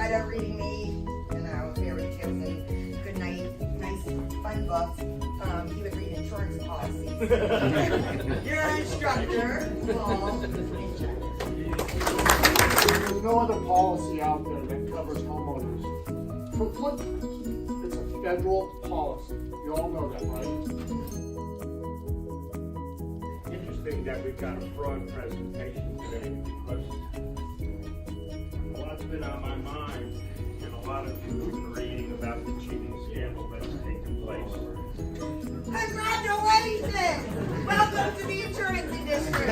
Loretta reading me, fairy tales and good night, nice fun books. He would read insurance policies. Your instructor, Paul. There's no other policy out there that covers homeowners. It's a federal policy. You all know that, right? Interesting that we've got a fraud presentation today because a lot's been on my mind and a lot of you have been reading about the cheating scandal that's taken place. Congratulations! Welcome to the insurance industry.